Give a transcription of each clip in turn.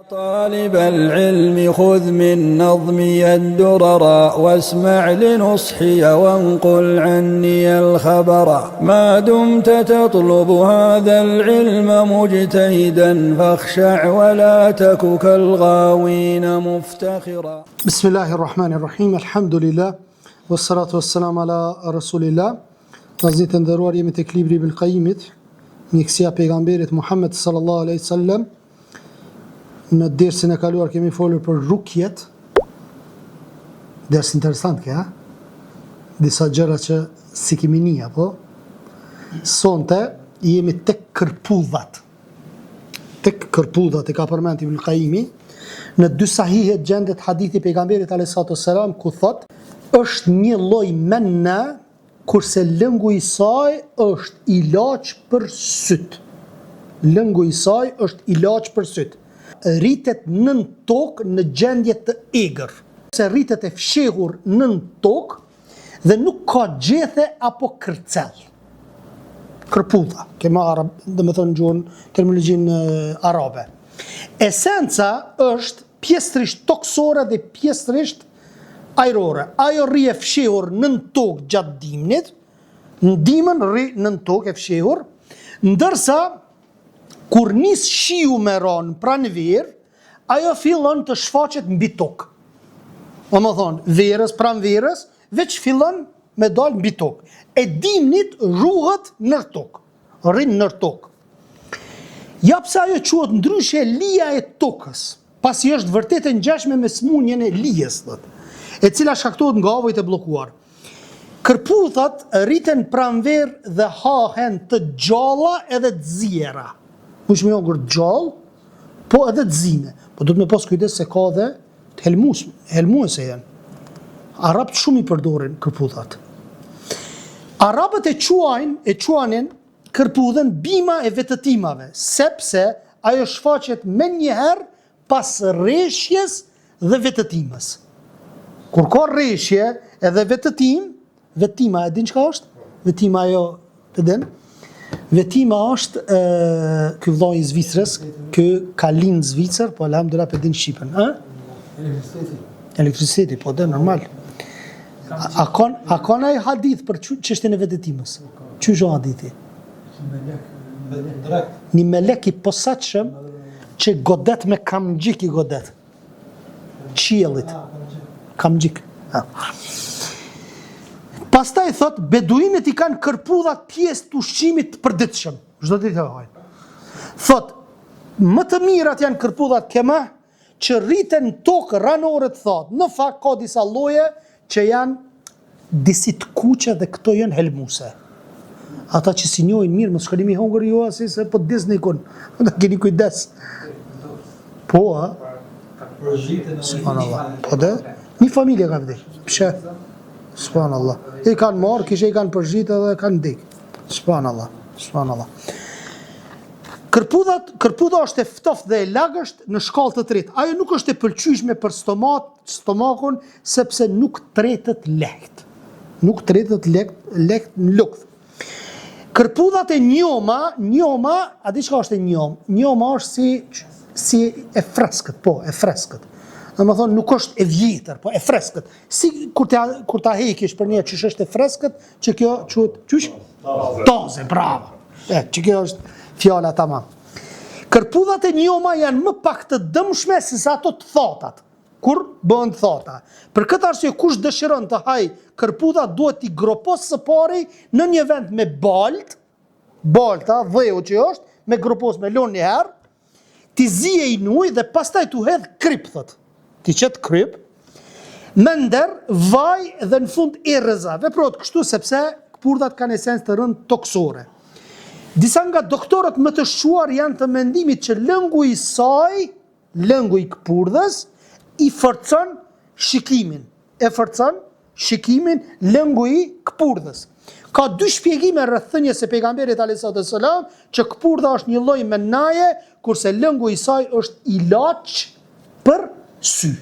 طالب العلم خذ من نظمي الدرر واسمع لنصحي وانقل عني الخبر ما دمت تطلب هذا العلم مجتهدا فاخشع ولا تك كالغاوين مفتخرا. بسم الله الرحمن الرحيم الحمد لله والصلاة والسلام على رسول الله. Vazhdim të nderuar, jemi tek libri Ibn Qayyimit, mjekësia e pejgamberit Muhammed sallallahu alaihi wasallam. Në dersin e kaluar kemi folur për rukjet. Ders interesant kjo, disa gjëra që si kemi nia, po. Sonte jemi tek kërpudhat. Tek kërpudhat e ka përmend Ibn Qayyimi. Në dy sahihe gjendet hadithi pejgamberit alayhis salam ku thot, është një lloj menna kurse lëngu i saj është ilaç për syt. Lëngu i saj është ilaç për syt. Rritet nën tokë në gjendje të egër. Se rritet e fshehur nën tokë dhe nuk ka gjethe apo kërcell. Kërpudha, kema arab, dhe me thënë gjuhën terminologjinë arabe. Esenca është pjesërisht toksore dhe pjesërisht ajrore. Ajo rri e fshehur nën tokë gjatë dimnit, në dimën rri nën tokë e fshehur, ndërsa kur nis shiu me ran pranverë, ajo fillon të shfaqet mbi tokë. Domethënë, verës pranverës veç fillon me dal mbi tokë. E dimnit rruhet nër tokë, rrin nër tokë. Ja pse ajo quhet ndryshe lija e tokës, pasi është vërtet e ngjashme me smunjen e lijes, thotë, e cila shkaktohet nga avojt e bllokuar. Kërpudhat rriten pranverë dhe hahen të gjalla edhe të ziera. Kush më jon gjallë, po edhe të zime. Po duhet me pas kujdes se ka dhe të helmuese janë. Arabët shumë i përdorin kërpudhat. Arabët e quanin kërpudhën bima e vetëtimave, sepse ajo shfaqet me njëherë pas rreshjes dhe vetëtimës. Kur ka rreshje edhe vetima e din çka është? Vetima ajo të den? Vetima është ky vllai i Zvicrës, ky ka lind në Zvicër, po alhamdulillah pe din Shqipën, ë? Elektriciteti, po dhe normal. A ka ai hadith për çështjen e vetëtimës? Çu është hadithi? Një melek i posaçëm që godet me kamxhik i godet. Qiellit. Kamxhik. Pastaj thot, beduinët i kanë kërpudhat pjesë të ushqimit të përditshëm. Çdo ditë e hajnë. Thot, më të mirat janë kërpudhat kema që rriten tokë ranore të thot. Në fakt ka disa lloje që janë disi të kuqe dhe këto janë helmuse. Ata që si njohin mirë, mos shkoni mi hungur ju asi se po disni kun. Do keni kujdes. Po, a? Subhanallah. Po dhe? Një familje ka vdek. Pse? Subhanallah. I kanë marrë, kishe i kanë përzhitë dhe kanë vdek. Subhanallah. Subhanallah. Kërpudha është e ftoftë dhe e lagësht në shkallë të tretë. Ajo nuk është e pëlqyeshme për stomakun sepse nuk tretet lehtë. Nuk tretet lehtë në lukth. Kërpudhat e njoma, a di çka është e njom? Njoma është si e freskët, po, e freskët. Dhe më thonë, nuk është e vjetër, po e freskët. Si kur ta hekish për një qysh është e freskët, që kjo quhet qysh? Taze, bravo. Që kjo është fjala tamam. Kërpudhat e njoma janë më pak të dëmshme se sa ato të thatat, kur bëhen thata. Për këtë arsye kush dëshiron të haj kërpudhat duhet t'i gropos së pari në një vend me balta, dheu që është, me gropos me lon një herë, t'i zije i nuj dhe pastaj t'u hedh krip, thot. Ti qëtë kryp, me nder, vaj dhe në fund i rëza. Veprot kështu sepse këpurdhat kanë esencë të rënd toksore. Disa nga doktorët më të shquar janë të mendimit që lëngu i saj, lëngu i këpurdhës, i forcon shikimin. E forcon shikimin lëngu i këpurdhës. Ka dy shpjegime rreth thënies së pejgamberit alayhis salam që këpurdha është një lloj menaje, kurse lëngu i saj është ilaç për sy.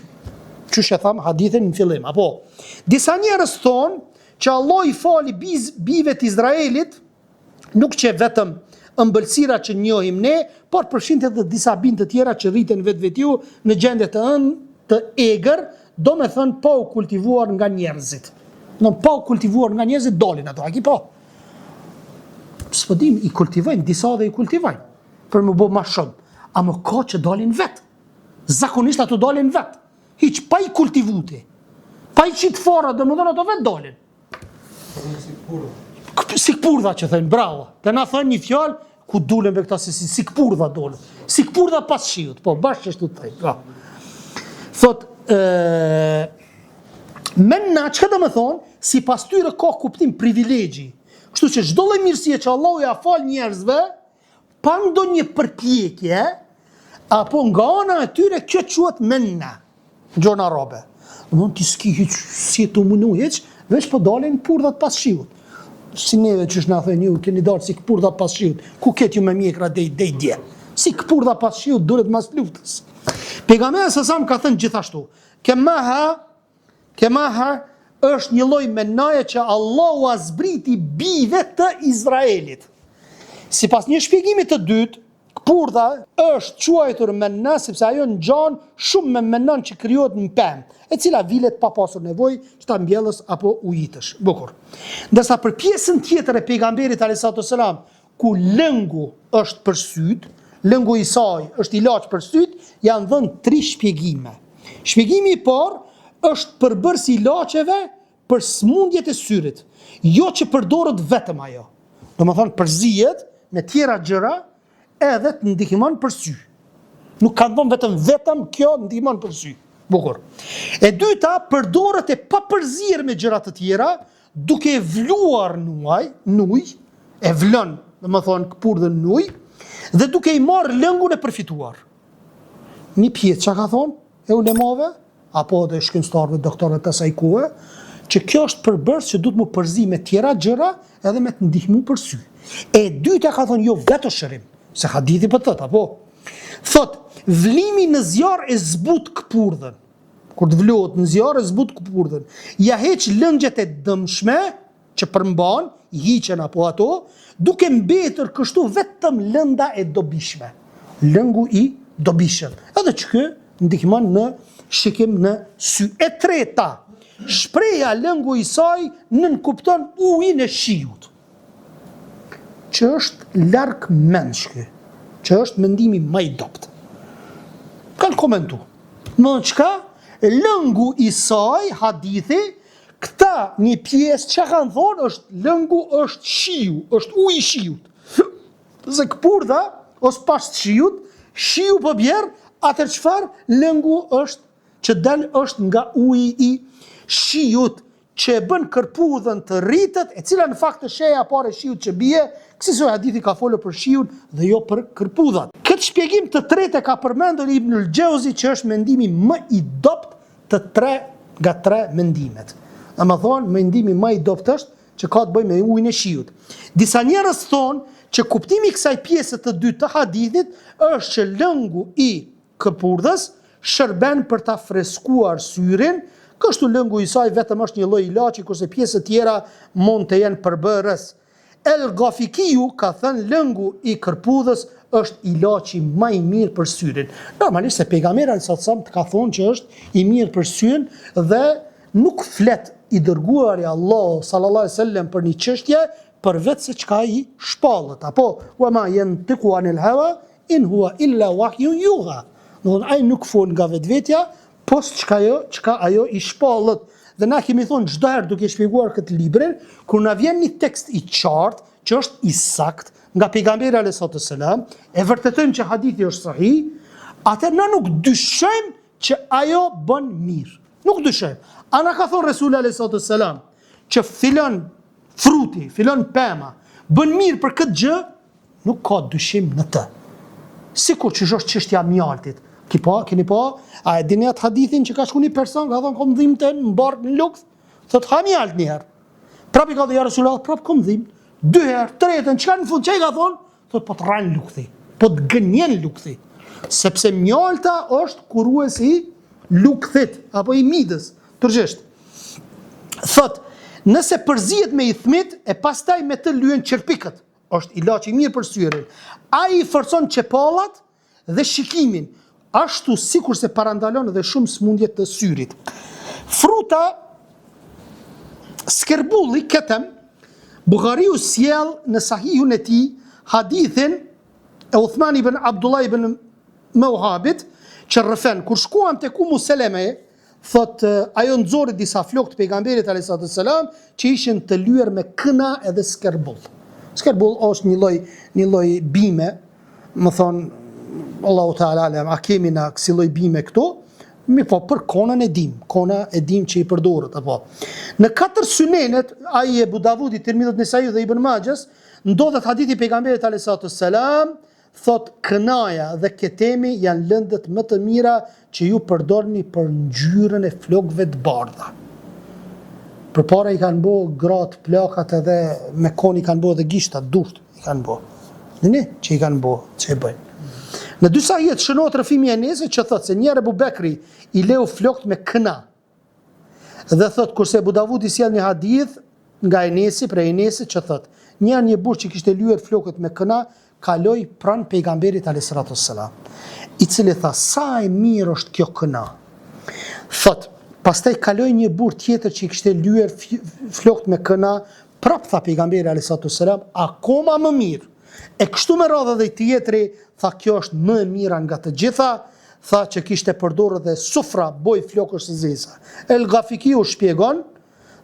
Qysh e tham hadithin në fillim, apo? Disa njerëz thonë që Allah i fali bive të Izraelit, nuk që vetëm ëmbëlsira që njohim ne, por përfshin edhe disa binë të tjera që rriten vetvetiu në gjendje të egër, do me thënë pa u kultivuar nga njerëzit. Në pa u kultivuar nga njerëzit dolin ato, a ki po? S'po dim, i kultivojnë, disa dhe i kultivojnë, për më bo ma shumë. A më ka që dolin vetë. Zakonisht ato dolin vetë. Hiq pa i kultivute. Pa i qitë fora, dhe më dhënë ato vetë dolin. Sikpurdha që thënë, bravo. Dhe na thënë një fjallë, ku dulen me këta se si sikpurdha dolin. Sikpurdha pas shiut, po, bashkë që shtu të thëjnë. Thot, menna, që ka dhe më thonë, si pas tyre ka kuptim privilegji. Kështu që çdo lloj mirësie që Allahu ja fal njerëzve, pa ndonjë përpjekje, apo nga ana e tyre kjo quhet menna, gjona arabe. Domthon ti s'ki hiç si të mundu hiç, veç po dalin purdhat pas shiut. Si neve që na thënë ju, keni dalë si purdhat pas shiut. Ku ket ju me mjekra dej dje. Si purdha pas shiut duhet mas luftës. Pejgamberi sa ka thënë gjithashtu, kemaha është një lloj menaje që Allahu a zbriti bijve të Izraelit. Sipas një shpjegimi të dytë, purdha është quajtur menna sepse ajo ngjan shumë me menan që krijohet në pemë, e cila vilet pa pasur nevojë që ta mbjellës apo ujitësh. Bukur. Ndërsa për pjesën tjetër e pejgamberit alayhisalatu wasalam, ku lëngu është për syt, lëngu i saj është ilaç për syt, janë dhënë 3 shpjegime. Shpjegimi i parë është përbërës i ilaçeve për smundjet e syrit, jo që përdoret vetëm ajo. Domethënë përzihet me tjera gjëra edhe të ndihmon për sy. Nuk kanë dhënë vetëm kjo ndihmon për sy. Bukur. E dyta, përdoret e papërzier me gjëra të tjera, duke vluar nuj, e vlën, domethënë këpurdhën nuj, dhe duke i marrë lëngun e përfituar. Një pjesë çka ka thonë e ulemave, apo dhe shkencëtarëve, doktorët të asaj kohe, që kjo është përbërës që duhet mu përzi me tjera gjëra edhe me të ndihmu për sy. E dyta ka thonë jo vetë shërim, se hadithi për tëta, po. Thot, vlimi në zjarë e zbut këpurdhën. Kur të vlohet në zjarë e zbut këpurdhën. Ja heq lëngjet e dëmshme, që përmban, i hiqen apo ato, duke mbetur kështu vetëm lënda e dobishme. Lëngu i dobishëm. Edhe që kë ndihmon në shikim në sy. E treta, shpreja lëngu i saj nënkupton ujin e shiut, që është larg mendshke, që është mendimi më i dobët. Kanë komentu. Më çka? Lëngu i saj, hadithi, këta një pjesë që kanë thonë është lëngu është shiu, është uji i shiut. Se këpurdha, ose pas shiut, shiu po bjerë, atër çfarë lëngu është që del është nga uji i shiut, që e bën kërpudhën të rritet, e cila në fakt të sheja pare shiut që bie, kësi se hadithi ka folë për shiun dhe jo për kërpudhat. Këtë shpjegim të tretë ka përmendur Ibnul Gjauzi, që është mendimi më i dobët nga tre mendimet. A më thonë, mendimi më i dobët është që ka të bëjë me ujin e shiut. Disa njerëz thonë që kuptimi i kësaj pjese të dytë të hadithit është që lëngu i këpurdhës shërben për ta freskuar syrin, kështu lëngu i saj vetëm është një lloj ilaçi, kurse pjesët tjera mund të jenë përbërës. El Gafikiu ka thënë lëngu i kërpudhës është ilaçi më i mirë për syrin. Normalisht se pejgamberi sallallahu ka thonë që është i mirë për syrin dhe nuk flet i dërguari Allah sallallahu alaihi wasallam për një çështje përveç se çka i shpallët, apo wa ma yantiqu anil hawa in huwa illa wahyun yuha. Do ai nuk fol nga vetvetja, po çka ajo i shpallët. Dhe na kemi thonë çdo herë duke shpjeguar këtë librin, kur na vjen një tekst i qartë, që është i sakt nga pejgamberi alayhi salam, e vërtetojmë që hadithi është sahih, atëherë na nuk dyshojmë që ajo bën mirë. Nuk dyshojmë. Ana ka thonë Resuli alayhi salam që filon fruti, filon pema, bën mirë për këtë gjë, nuk ka dyshim në të. Sikur që është çështja e mjaltit. Keni pa, a e dini atë hadithin që ka shku një person, ka thonë kom dhimbte në barkë në luks, thot ha mjalt një herë. Prap i ka dhe ja Resulullah, prap kom dhimbë, 2 herë, 3 çka në fund, që i ka thonë? Thot po të ranë lukthi, po të gënjen lukthi, sepse mjalta është kurues i lukthit, apo i midës, tërgjisht. Thot, nëse përzihet me i thmit, e pastaj me të lyen qerpikët, është ilaç i mirë për syrin. Ai i forcon çepallat dhe shikimin, ashtu sikur se parandalon edhe shumë smundje të syrit. Fruta skerbulli këtem, Bukhariu sjell në Sahihun e tij hadithin e Uthman ibn Abdullah ibn Mawhabit që rrëfen kur shkuam tek Ummu Seleme, thot ajo nxori disa flokë të pejgamberit alayhis salam që ishin të lyer me këna edhe skerbull. Skerbull është një lloj bime, më thon Allahu Teala alem, a kemi na kësi lloj bime këtu? Mi po për konën e dim që i përdoret apo. Në 4 synenet, ai e Abu Davudi, Tirmidhi, Nesai dhe Ibn Majah, ndodhet hadithi pejgamberit alayhis salam, thot kënaja dhe ketemi janë lëndët më të mira që ju përdorni për ngjyrën e flokëve të bardha. Përpara i kanë bo gratë, plakat edhe me kon i kanë bo dhe gishtat, dusht i kanë bo. Në që i kanë bo, që e bëjnë. Në dy sahih shënohet rrëfimi i Enesit që thot se njëherë Abu Bekri i leu flokët me këna. Dhe thot kurse Abu Davudi sjell një hadith nga Enesi, prej Enesit që thot, një burr që kishte lyer flokët me këna, kaloi pranë pejgamberit alayhis salam, i cili tha sa e mirë është kjo këna. Thot, pastaj kaloi një burr tjetër që i kishte lyer flokët me këna, prap tha pejgamberi alayhis salam, akoma më mirë. E kështu me radhë dhe i tjetri, tha kjo është më e mira nga të gjitha, tha që kishte përdorur dhe sufra, boj flokësh së zeza. El Gafiki u shpjegon,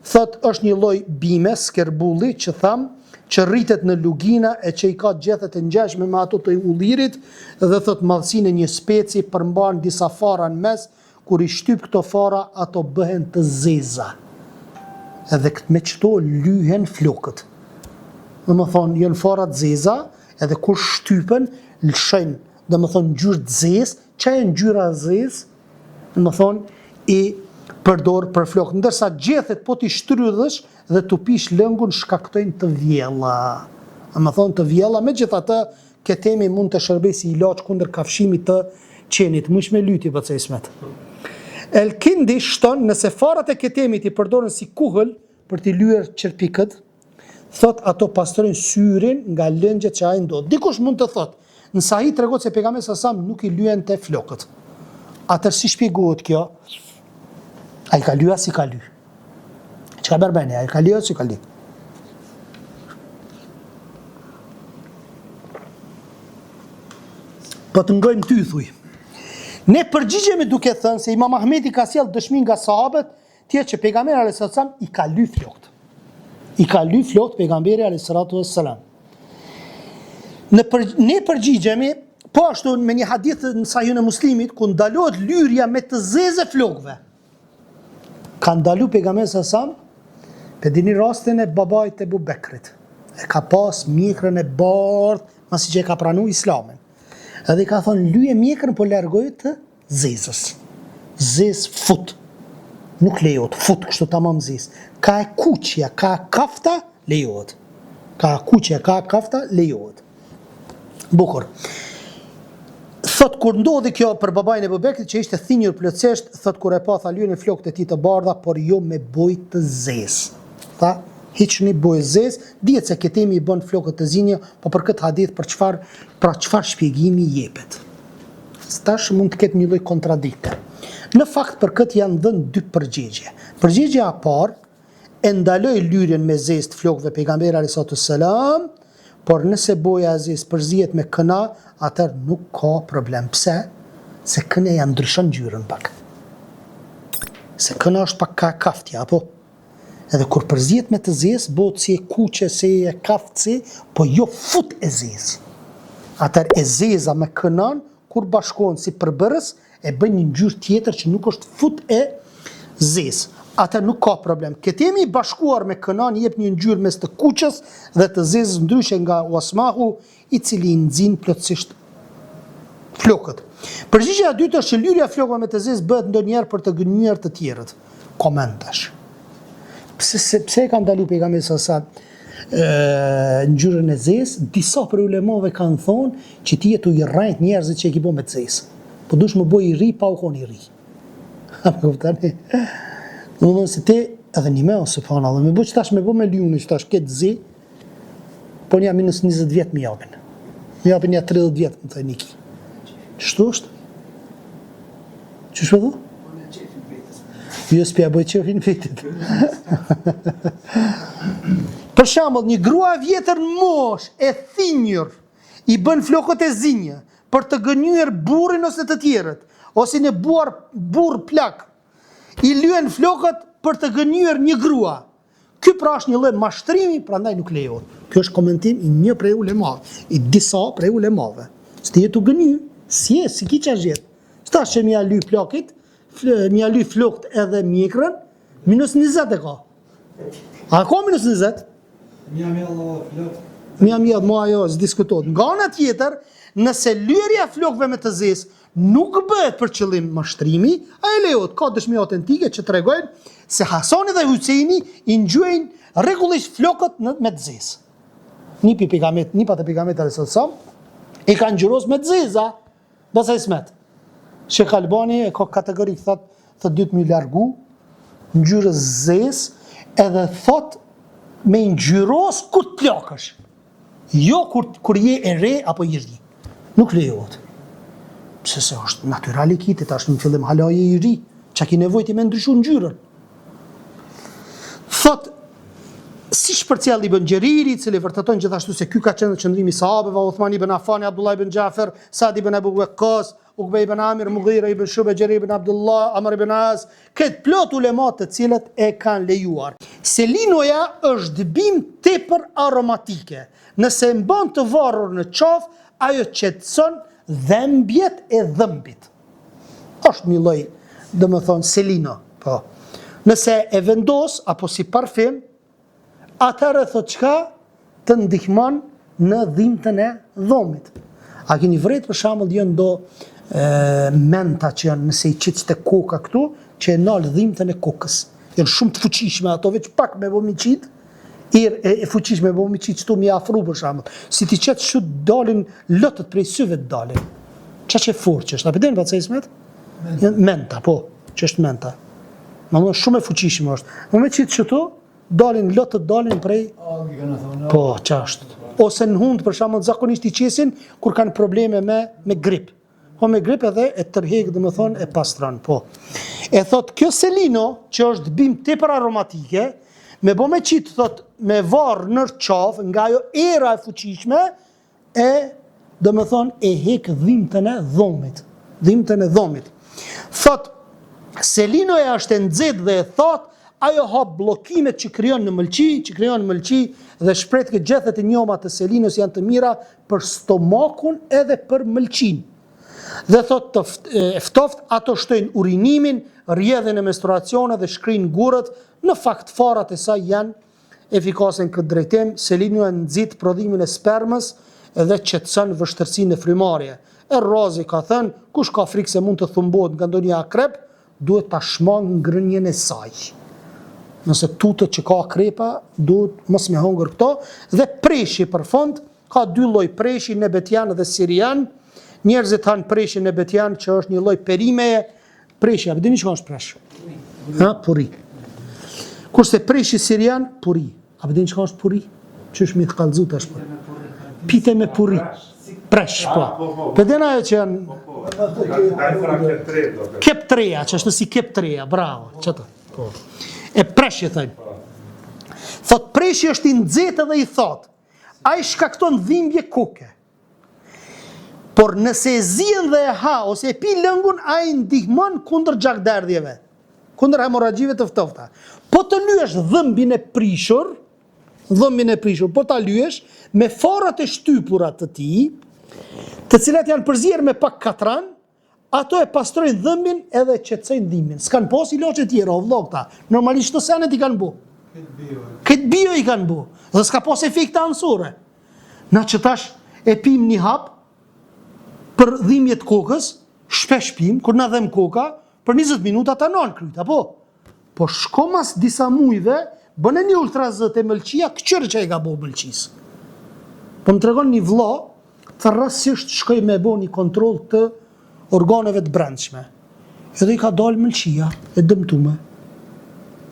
thot është një lloj bime, skerbulli, që tham, që rritet në lugina e që i ka gjethet e ngjashme me ato të ullirit, dhe thot madhësinë e një speci përmban disa fara në mes, kur i shtyp këto fara, ato bëhen të zeza. Edhe me çto lyhen flokët. Dhe më thonë, jënë farat zeza, edhe kur shtypen, lëshën, dhe më thonë, ngjyrë të zezë, që e ngjyra zezë, dhe më thonë, i përdor për flokë. Ndërsa gjethet po t'i shtrydhësh dhe t'u pish lëngun shkaktojnë të vjella. Dhe më thonë, të vjella, me gjitha të, ketemi mund të shërbej si ilaç kundër kafshimit të qenit. Mësh me lyti për Ismet. El Kindi shton, nëse farat e ketemit i përdorën si kuhël për t'i lyer qerpikët, thot ato pastrojnë syrin nga lëngjet që ai ndodh. Dikush mund të thot, në Sahih tregon se pejgamberi sallallahu nuk i lyen te flokët. Atëherë si shpjegohet kjo? Ai ka lyer si ka lyer. Çka bërbani? Ai ka lyer si ka lyer. Po të ngojmë ty thuj. Ne përgjigjemi duke thënë se Imam Ahmedi ka sjell dëshmi nga sahabët, tjerë që pejgamberi alayhis salam i ka lyer flokët. I ka lyer flokët pejgamberi alayhis salam. Ne përgjigjemi po ashtu me një hadith në Sahihun e Muslimit ku ndalohet lyrja me të zezë flokëve. Ka ndalu pejgamberi sallallahu alajhi wasallam, pe dini rastin e babait të Abu Bekrit. E ka pas mjekrën e bardhë, masi që e ka pranuar Islamin. Edhe i ka thonë lyje mjekrën po largoj të zezës. Zezë fut. Nuk lejohet, fut kështu tamam zezë. Ka e kuqja, ka kafta, lejohet. Ka kuqja, ka kafta, lejohet. Bukur. Thot kur ndodhi kjo për babain e Abu Bekrit që ishte thinjur plotësisht, thot kur e pa tha lyen e flokët e tij të bardha, por jo me bojë të zezë. Tha, hiçni bojë zezë, dihet se ketemi i bën flokët të zinja, po për këtë hadith për çfarë shpjegimi jepet. Tash mund të ketë një lloj kontradikte. Në fakt për këtë janë dhënë dy përgjigje. Përgjigjja e parë e ndaloi lyrjen me zezë të flokëve pejgamberi alayhis salam, por nëse boja e zezë përzihet me këna, atëherë nuk ka problem. Pse? Se kënja ndryshon ngjyrën pak. Se këna është pak ka kaftja, apo? Edhe kur përzihet me të zezë, bëhet si e kuqe, si e kaftësi, po jo fut e zezë. Atëherë e zeza me kënan, kur bashkohen si përbërës, e bën një ngjyrë tjetër që nuk është fut e zezë. Atë nuk ka problem. Ketemi i bashkuar me kënan jep një ngjyrë mes të kuqës dhe të zezës ndryshe nga wasmahu, i cili nxin plotësisht flokët. Përgjigjja e dytë është që lyrja flokëve me të zezë bëhet ndonjëherë për të gënjur të tjerët. Komentash. Pse ka ndaluar pejgamberi sallallahu ngjyrën e zezë? Disa për ulemave kanë thonë që ti jetu i rrejt njerëzit që e ki bo me të zezë. Po dush më boj i ri pa u kon i ri. Kuptani? Në se te edhe një me o subhanallah, me bu që tash me bu me ljuni që tash këtë zi, po një minus 20 vjetë më japin. Më japin një 30 vjetë, më thaj Niki. Ç'është është? Ç'është vëllu? Jo s'pja bëj qefin vetit. Për shembull, një grua vjetër në mosh e thinjur i bën flokët e zinjë për të gënyer burrin ose të tjerët, ose një burr plak i lyen flokët për të gënyer një grua. Ky pra është një lloj mashtrimi, prandaj nuk lejohet. Ky është komentim i një prej ulemave, i disa prej ulemave. S'ti jetu gëny, si ki qa gjet. S'tash që mja ly plakit, mja ly flokët edhe mjekrën, minus 20 e ka. A ka minus 20? Mja mjell, ma ajo, s'diskutot. Nga ana tjetër, nëse lyerja flokëve me të zezë nuk bëhet për qëllim mashtrimi, a e lejohet. Ka dëshmi autentike që tregojnë se Hasani dhe Huseini i ngjojnë rregullisht flokët me të zezë. Një pa të pejgamberit sallallahu i kanë ngjyros me të zeza, basa ismet. Shekh Albani e ka kategori thot dytë më largu ngjyrës zezë edhe thot me ngjyros kur të plakësh. Jo kur je e re apo i ri. Nuk lejohet. Pse se është natyral i kitit, është në fillim halaje i ri, që ki nevojti me ndryshu ngjyrën. Thot, si shpërcjell Ibn Gjeriri, cili vërteton gjithashtu se ky ka qenë qëndrimi i sahabeve, Uthman ibn Affani, Abdullah ibn Jafar, Sa'd ibn Abu Waqqas, Uqbej ibn Amir, Mughira ibn Shuba, Jarir ibn Abdullah, Amr ibn As, këtë plot ulemat të cilët e kanë lejuar. Selinoja është dëbim tepër aromatike. Nëse mban të varur në qafë, ajo qetëson dhembjet e dhëmbit. Është një lloj, domethënë selino, po. Nëse e vendos apo si parfum, atëherë thot çka të ndihmon në dhimbjen e dhomit. A keni vret për shembull janë do menta që janë nëse i qit te koka këtu, që e nal dhimbjen e kokës. Janë shumë të fuqishme ato, veç pak me vomicit, e fuqishme me vomicit këtu mi afru për shembull. Si ti qet shu dalin lotët prej syve të dalin. Çka forçë është, a përdin pa ismet? Menta, po, që është menta. Më shumë e fuqishme është. Më me qitë qëtu, dalin lotët dalin prej... Po, që është. Ose në hund, për shembull, zakonisht i qesin, kur kanë probleme me grip. Po me grip edhe e tërhek, dhe më thonë, e pastran, po. E thot, kjo selino, që është bim tepër aromatike, me bo me qitë, thot, me varë në qafë, nga jo era e fuqishme, dhe më thonë, e hek dhimbjen e dhomit. Dhimbjen e dhomit. Thot, selinoja është e nxehtë dhe e thatë, ajo hap bllokimet që krijon në mëlçi, dhe shpret që gjethet e njoma të selinos janë të mira për stomakun edhe për mëlçin. Dhe thot të ftoft ato shtojnë urinimin, rrjedhjen e menstruacionit dhe shkrin gurët, në fakt farat e saj janë efikase në këtë drejtim. Selinoja nxit prodhimin e spermës dhe qetëson vështirësinë e frymarrje. Razi ka thënë, kush ka frikë se mund të thumbohet nga ndonjë akrep, duhet ta shmang ngrënien e saj. Nëse tutët që ka akrepa, duhet mos me hongër këto, dhe preshi për fund, ka dy lloj preshi, nebetian dhe sirian. Njerëzit hanë preshi nebetian, që është një lloj perimeje, preshi, a dini çka është presh? Puri. Kurse preshi sirian, puri. A dini çka është puri? Ç'është mi të kallëzu tash po. Pite me puri. Presh, po. Përdin ajo që janë... Kep treja, që është si kep treja, bravo, qëtë. E presh e thënë. Thot, preshi është i nxehtë dhe i thotë, a i shkakton dhimbje koke. Por nëse e zien dhe e ha, ose e pi lëngun, a i ndihmon kundër gjakderdhjeve, kundër hemorragjive të ftofta. Po të lyesh dhëmbin e prishur, po ta lyesh me farat e shtypurat të tij, të cilat janë përzier me pak katran, ato e pastrojnë dhëmbin edhe qetësojnë dhimbjen. S'kan pas ilaçe tjera, o vllokta. Normalisht të senet i kanë bu. Këtë bio i kanë bu. Dhe s'ka pas efekte anësore. Na që tash e pim një hap për dhimbje të kokës, shpesh pim, kur na dhem koka, për 20 minuta ta nën kryt, apo? Po shko mas disa mujve, bënë një ultrazët e mëlçia, këqyrë që e ka bo mëlçis. Po më tregon një vlla, të rastësisht shkoj me bo një kontroll të organeve të brendshme. Edhe i ka dalë mëlçia e dëmtume.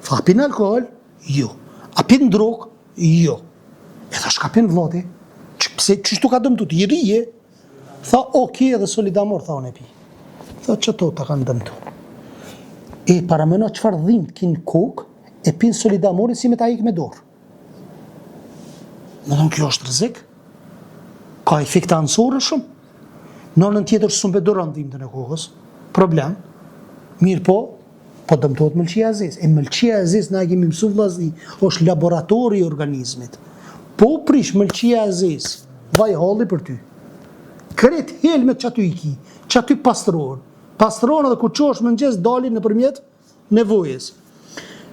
Tha, a pin alkohol? Jo. A pin drog? Jo. E tha, shka pen vllati? Pse çështu ka dëmtu ti rije? Tha, okay, edhe Solidamor tha unë e pi. Tha, çto ta kanë dëmtu? E paramendo çfarë dhimbt kin kokë, e pin Solidamorin si me ta ik me dorë. Më thonë, kjo është rrezik? Ka efekte anësore shumë. Në anën tjetër s'u duron dhimbjen e kokës. Problem. Mirë po dëmtohet mëlçia e zezë. E mëlçia e zezë na e kemi mësuar vllazni, është laboratori i organizmit. Po prish mëlçia e zezë, vaj halli për ty. Kret helmet që aty i ki, që aty pastrohen. Pastrohen edhe kur çosh mëngjes dalin nëpërmjet nevojës.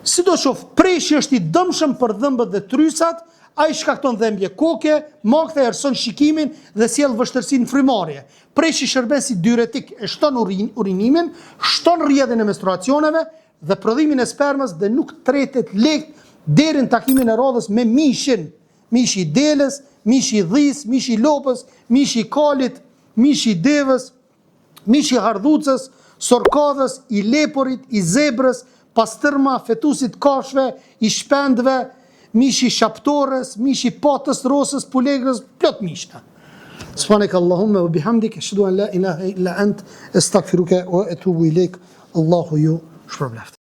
Sidoqoftë, preshi është i dëmshëm për dhëmbët dhe trysat, ai shkakton dhëmbje koke, makthe erson shikimin dhe sjell vështirësinë frymarrje. Preshi shërben si diuretik, e shton urinimin, shton rrjedhjen e menstruacioneve dhe prodhimin e spermës dhe nuk tretet lehtë deri në takimin e radhës me mishin. Mishi i delës, mishi i dhis, mishi i lopës, mishi i kalit, mishi i devës, mishi i hardhucës, sorkadhës, i leporit, i zebrës, pastërma, fetusit kafshëve, i shpendëve, mishi i shaptorës, mishi i patës, rosës, pulegrës, plot mishna. Subhanak Allahumma wa bihamdik, ashhadu an la ilaha illa ant, astaghfiruka wa atubu ilaik. Allahu ju shpërbleft.